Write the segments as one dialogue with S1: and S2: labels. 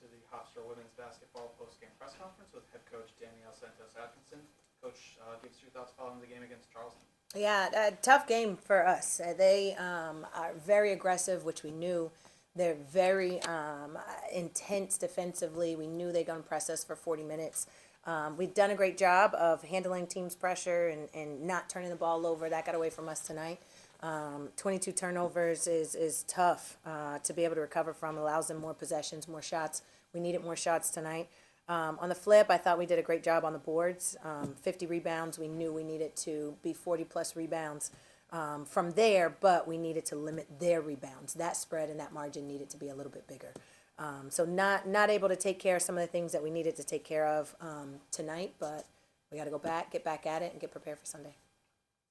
S1: to the Hofstra women's basketball postgame press conference with head coach Danielle Santos Atkinson. Coach, give us your thoughts following the game against Charleston.
S2: Yeah, a tough game for us. They are very aggressive, which we knew. They're very intense defensively. We knew they're going to press us for 40 minutes. We've done a great job of handling team's pressure and not turning the ball over. That got away from us tonight. 22 turnovers is tough to be able to recover from. Allows them more possessions, more shots. We needed more shots tonight. On the flip, I thought we did a great job on the boards. 50 rebounds. We knew we needed to be 40-plus rebounds from there, but we needed to limit their rebounds. That spread and that margin needed to be a little bit bigger. So not able to take care of some of the things that we needed to take care of tonight, but we got to go back, get back at it, and get prepared for Sunday.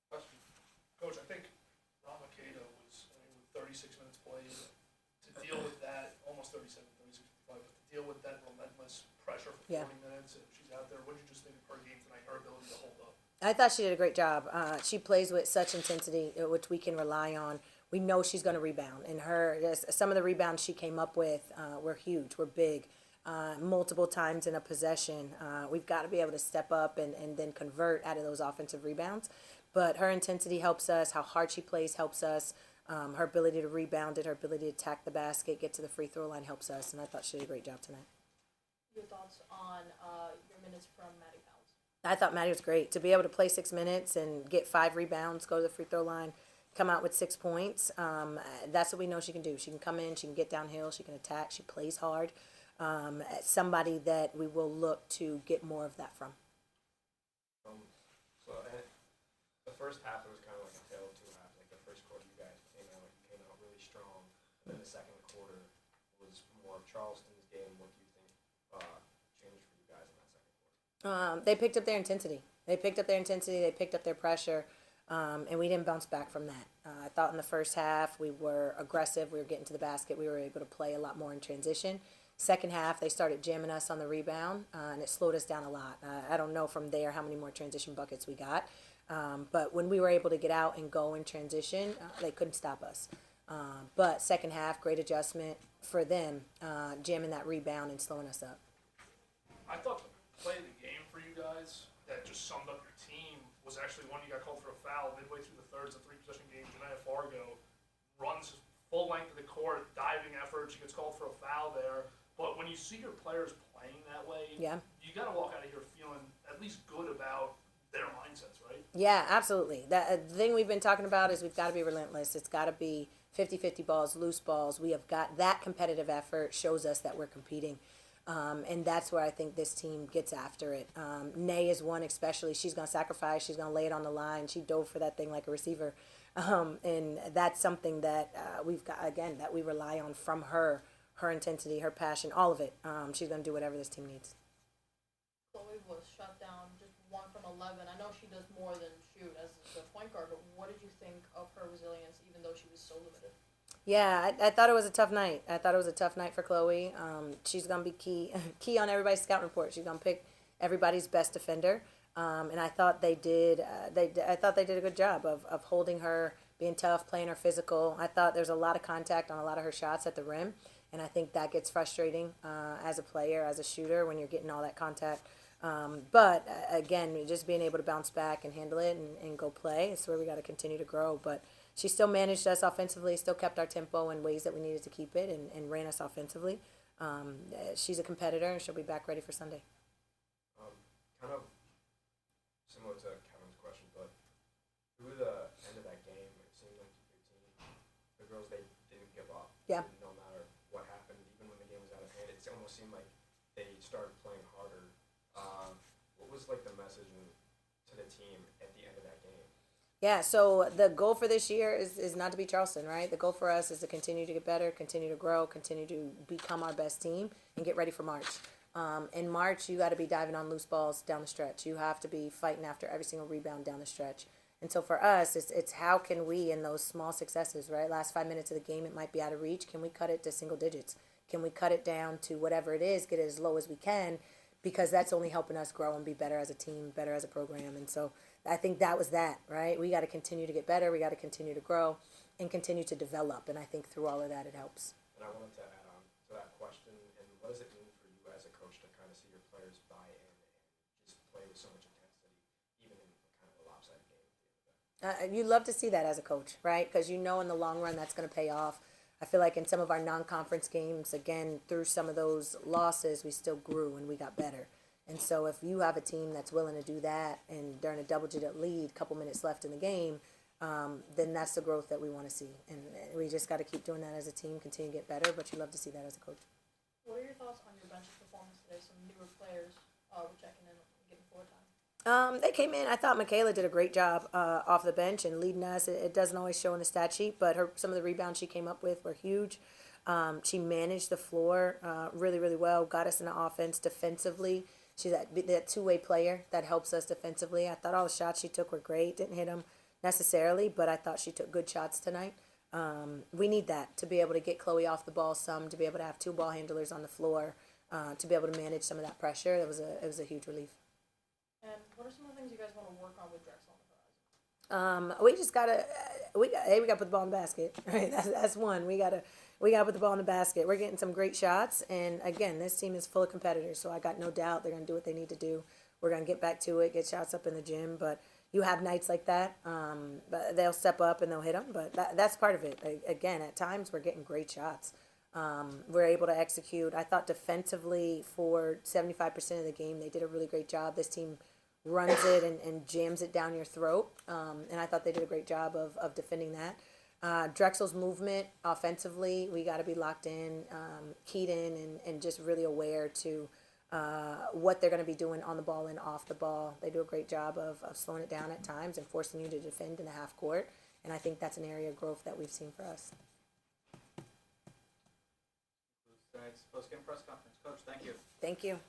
S3: Question. Coach, I think Ron Makeda was, with 36 minutes played, to deal with that, almost 37, 36, 55, but to deal with that relentless pressure for 40 minutes, and she's out there. What did you just think of her game tonight, her ability to hold up?
S2: I thought she did a great job. She plays with such intensity, which we can rely on. We know she's going to rebound, and some of the rebounds she came up with were huge, were big, multiple times in a possession. We've got to be able to step up and then convert out of those offensive rebounds. But her intensity helps us. How hard she plays helps us. Her ability to rebound it, her ability to attack the basket, get to the free throw line helps us, and I thought she did a great job tonight.
S4: Your thoughts on your minutes from Maddie Powell?
S2: I thought Maddie was great. To be able to play 6 minutes and get 5 rebounds, go to the free throw line, come out with 6 points, that's what we know she can do. She can come in, she can get downhill, she can attack, she plays hard. Somebody that we will look to get more of that from.
S5: The first half, it was kind of like a tale of two halves. Like the first quarter, you guys came out really strong. And then the second quarter was more of Charleston's game. What do you think changed for you guys in that second quarter?
S2: They picked up their intensity. They picked up their pressure, and we didn't bounce back from that. I thought in the first half we were aggressive. We were getting to the basket. We were able to play a lot more in transition. Second half, they started jamming us on the rebound, and it slowed us down a lot. I don't know from there how many more transition buckets we got. But when we were able to get out and go in transition, they couldn't stop us. But second half, great adjustment for them, jamming that rebound and slowing us up.
S3: I thought the play of the game for you guys that just summed up your team was actually one you got called for a foul midway through the third. It's a 3-possession game. Janaya Fargo runs full length of the court, diving effort. She gets called for a foul there. But when you see your players playing that way, you got to walk out of here feeling at least good about their mindsets, right?
S2: Yeah, absolutely. The thing we've been talking about is we've got to be relentless. It's got to be 50-50 balls, loose balls. We have got that competitive effort, shows us that we're competing. And that's where I think this team gets after it. Nay is one especially. She's going to sacrifice. She's going to lay it on the line. She dove for that thing like a receiver. And that's something that we've got, again, that we rely on from her intensity, her passion, all of it. She's going to do whatever this team needs.
S4: Chloe was shut down just 1 from 11. I know she does more than shoot as the point guard, but what did you think of her resilience even though she was so limited?
S2: Yeah, I thought it was a tough night. I thought it was a tough night for Chloe. She's going to be key on everybody's scout report. She's going to pick everybody's best defender. And I thought they did I thought they did a good job of holding her, being tough, playing her physical. I thought there's a lot of contact on a lot of her shots at the rim. And I think that gets frustrating as a player, as a shooter, when you're getting all that contact. But again, just being able to bounce back and handle it and go play is where we got to continue to grow. But she still managed us offensively, still kept our tempo in ways that we needed to keep it, and ran us offensively. She's a competitor, and she'll be back ready for Sunday.
S5: Kind of similar to Kevin's question, but through the end of that game, it seemed like your team, the girls, they didn't give up.
S2: Yeah.
S5: No matter what happened, even when the game was out of hand, it almost seemed like they started playing harder. What was like the message to the team at the end of that game?
S2: Yeah, so the goal for this year is not to be Charleston, right? The goal for us is to continue to get better, continue to grow, continue to become our best team, and get ready for March. In March, you got to be diving on loose balls down the stretch. You have to be fighting after every single rebound down the stretch. And so for us, it's how can we, in those small successes, right? Last 5 minutes of the game, it might be out of reach. Can we cut it to single digits? Can we cut it down to whatever it is, get it as low as we can? Because that's only helping us grow and be better as a team, better as a program. And so I think that was that, right? We got to continue to get better. We got to continue to grow and continue to develop. And I think through all of that, it helps.
S5: And I wanted to add on to that question. And what does it mean
S2: You love to see that as a coach, right? Because you know in the long run that's going to pay off. I feel like in some of our non-conference games, again, through some of those losses, we still grew and we got better. And so if you have a team that's willing to do that and during a double-digit lead, couple minutes left in the game, then that's the growth that we want to see. And we just got to keep doing that as a team, continue to get better, but you love to see that as a coach.
S4: What are your thoughts on your bench's performance today? Some newer players were checking in and getting floor time.
S2: They came in. I thought Michaela did a great job off the bench and leading us. It doesn't always show in the stat sheet, but some of the rebounds she came up with were huge. She managed the floor really, really well, got us in the offense defensively. She's that two-way player that helps us defensively. I thought all the shots she took were great. Didn't hit them necessarily, but I thought she took good shots tonight. We need that to be able to get Chloe off the ball some, to be able to have two ball handlers on the floor, to be able to manage some of that pressure. It was a huge relief.
S4: And what are some of the things you guys want to work on with Drexel on the horizon?
S2: We just gotta we gotta put the ball in the basket. Right, that's one. We gotta put the ball in the basket. We're getting some great shots, and again, this team is full of competitors. So I got no doubt they're gonna do what they need to do. We're gonna get back to it, get shots up in the gym. But you have nights like that. But they'll step up and they'll hit them. But that's part of it. Again, at times we're getting great shots. We're able to execute. I thought defensively for 75% of the game, they did a really great job. This team runs it and jams it down your throat. And I thought they did a great job of defending that. Drexel's movement offensively, we got to be locked in, keyed in, and just really aware to what they're going to be doing on the ball and off the ball. They do a great job of slowing it down at times and forcing you to defend in the half court. And I think that's an area of growth that we've seen for us.
S1: Tonight's post-game press conference. Coach, thank you.
S2: Thank you.